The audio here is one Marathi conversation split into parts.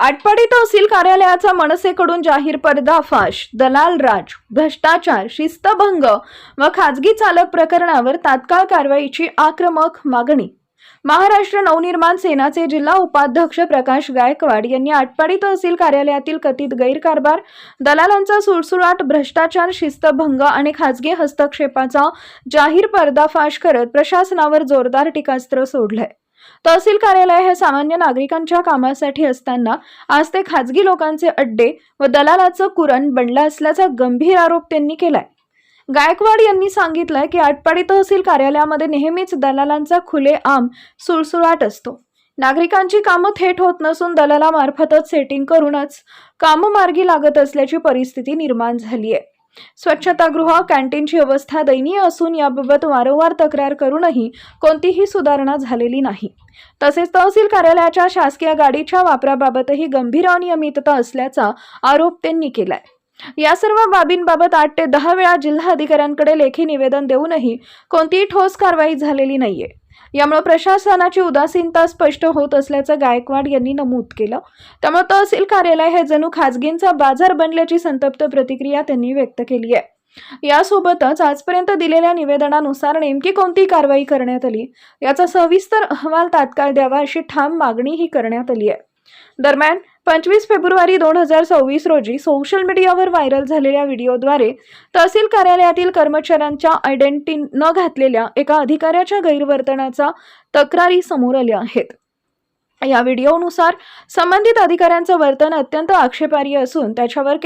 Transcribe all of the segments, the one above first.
आटपाडी तहसील कार्यालयाचा मनसेकडून जाहीर पर्दाफाश, दलाल राज, भ्रष्टाचार, शिस्तभंग व खाजगी चालक प्रकरणावर तात्काळ कारवाईची आक्रमक मागणी. महाराष्ट्र नवनिर्माण सेनाचे जिल्हा उपाध्यक्ष प्रकाश गायकवाड यांनी आटपाडी तहसील कार्यालयातील कथित गैरकारभार, दलालांचा सुळसुळाट, भ्रष्टाचार, शिस्तभंग आणि खाजगी हस्तक्षेपाचा जाहीर पर्दाफाश करत प्रशासनावर जोरदार टीकास्त्र सोडलंय. तहसील कार्यालय हे सामान्य नागरिकांच्या कामासाठी असताना आज ते खाजगी लोकांचे अड्डे व दलालाचं कुरण बनलं असल्याचा गंभीर आरोप त्यांनी केलाय. गायकवाड यांनी सांगितलंय की आटपाडी तहसील कार्यालयामध्ये नेहमीच दलालांचा खुलेआम सुळसुळाट असतो. नागरिकांची कामं थेट होत नसून दलालामार्फतच सेटिंग करूनच कामं मार्गी लागत असल्याची परिस्थिती निर्माण झाली आहे. स्वच्छतागृह, कॅन्टीनची अवस्था दयनीय असून याबाबत वारंवार तक्रार करूनही कोणतीही सुधारणा झालेली नाही. तसेच तहसील कार्यालयाच्या शासकीय गाडीच्या वापराबाबतही गंभीर अनियमितता असल्याचा आरोप त्यांनी केलाय. या सर्व बाबींबाबत 8 ते 10 वेळा जिल्हाधिकाऱ्यांकडे लेखी निवेदन देऊनही कोणतीही ठोस कारवाई झालेली नाहीये. यामुळे प्रशासनाची उदासीनता स्पष्ट होत असल्याचं गायकवाड यांनी नमूद केलं. त्यामुळे तहसील कार्यालय हे जणू खाजगींचा बाजार बनल्याची संतप्त प्रतिक्रिया त्यांनी व्यक्त केली आहे. यासोबतच आजपर्यंत दिलेल्या निवेदनानुसार नेमकी कोणती कारवाई करण्यात आली याचा सविस्तर अहवाल तात्काळ द्यावा अशी ठाम मागणीही करण्यात आली आहे. दरम्यान 25 फेब्रुवारी 2024 रोजी सोशल मीडियावर व्हायरल झालेल्या व्हिडिओद्वारे तहसील कार्यालयातील कर्मचाऱ्यांच्या आयडेंटिटी न घातलेल्या एका अधिकाऱ्याच्या गैरवर्तनाचा तक्रारी समोर आल्या आहेत. या व्हिडिओनुसार संबंधित अधिकाऱ्यांचं वर्तन अत्यंत आक्षेपार्ह असून त्याच्यावर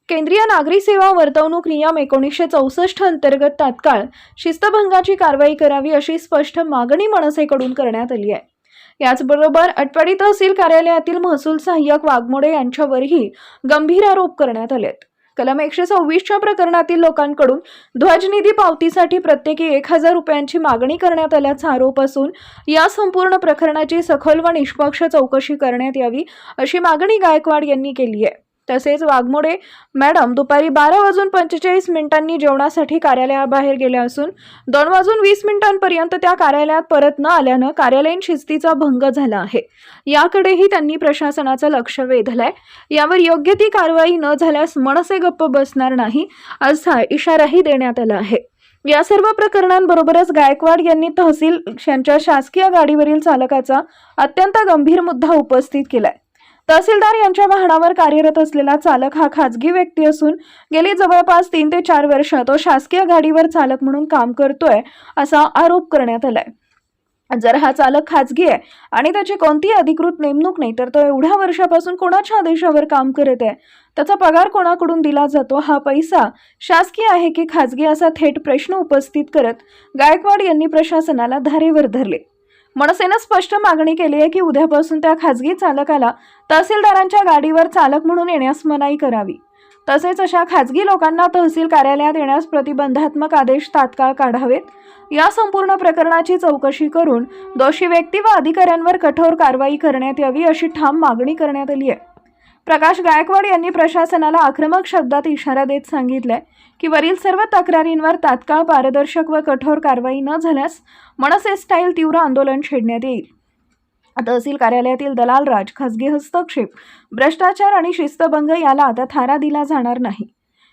केंद्रीय नागरी सेवा वर्तवणूक नियम 1964 अंतर्गत तात्काळ शिस्तभंगाची कारवाई करावी अशी स्पष्ट मागणी मनसेकडून करण्यात आली आहे. याचबरोबर आटपाडी तहसील कार्यालयातील महसूल सहाय्यक वाघमोडे यांच्यावरही गंभीर आरोप करण्यात आलेत. कलम 126च्या प्रकरणातील लोकांकडून ध्वजनिधी पावतीसाठी प्रत्येकी 1000 रुपयांची मागणी करण्यात आल्याचा आरोप असून या संपूर्ण प्रकरणाची सखोल व निष्पक्ष चौकशी करण्यात यावी अशी मागणी गायकवाड यांनी केली आहे. तसेच वाघमोडे मॅडम दुपारी 12:45 जेवणासाठी कार्यालयाबाहेर गेल्या असून 2:20 त्या कार्यालयात परत न आल्यानं कार्यालयीन शिस्तीचा भंग झाला आहे. याकडेही त्यांनी प्रशासनाचं लक्ष वेधलंय. यावर योग्य ती कारवाई न झाल्यास मनसे गप्प बसणार नाही असा इशाराही देण्यात आला आहे. या सर्व प्रकरणांबरोबरच गायकवाड यांनी तहसील यांच्या शासकीय गाडीवरील चालकाचा अत्यंत गंभीर मुद्दा उपस्थित केलाय. तहसीलदार यांच्या वाहनावर कार्यरत असलेला चालक हा खाजगी व्यक्ती असून गेली जवळपास 3 ते 4 वर्ष तो शासकीय गाडीवर चालक म्हणून काम करतोय असा आरोप करण्यात आलाय. जर हा चालक खाजगी आहे आणि त्याची कोणतीही अधिकृत नेमणूक नाही तर तो एवढ्या वर्षापासून कोणाच्या आदेशावर काम करत आहे, त्याचा पगार कोणाकडून दिला जातो, हा पैसा शासकीय आहे की खाजगी असा थेट प्रश्न उपस्थित करत गायकवाड यांनी प्रशासनाला धारेवर धरले. मनसेनं स्पष्ट मागणी केली आहे की उद्यापासून त्या खाजगी चालकाला तहसीलदारांच्या गाडीवर चालक म्हणून येण्यास मनाई करावी. तसेच अशा खाजगी लोकांना तहसील कार्यालयात येण्यास प्रतिबंधात्मक आदेश तात्काळ काढावेत. या संपूर्ण प्रकरणाची चौकशी करून दोषी व्यक्ती व अधिकाऱ्यांवर कठोर कारवाई करण्यात यावी अशी ठाम मागणी करण्यात आली आहे. प्रकाश गायकवाड यांनी प्रशासनाला आक्रमक शब्दात इशारा देत सांगितलंय की वरील सर्व तक्रारींवर तात्काळ पारदर्शक व कठोर कारवाई न झाल्यास मनसे स्टाईल तीव्र आंदोलन छेडण्यात येईल. तहसील कार्यालयातील दलाल राज, खासगी हस्तक्षेप, भ्रष्टाचार आणि शिस्तभंग याला आता थारा दिला जाणार नाही.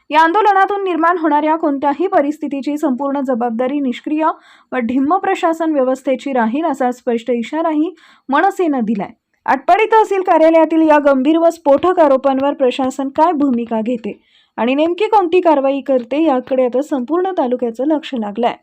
या आंदोलनातून निर्माण होणाऱ्या कोणत्याही परिस्थितीची संपूर्ण जबाबदारी निष्क्रिय व ढिम्म प्रशासन व्यवस्थेची राहील असा स्पष्ट इशाराही मनसेनं दिलाय. आटपाडी तहसील कार्यालयातील या गंभीर व स्फोटक आरोपांवर प्रशासन काय भूमिका घेते आणि नेमकी कोणती कारवाई करते याकडे आता संपूर्ण तालुक्याचं लक्ष लागलंय.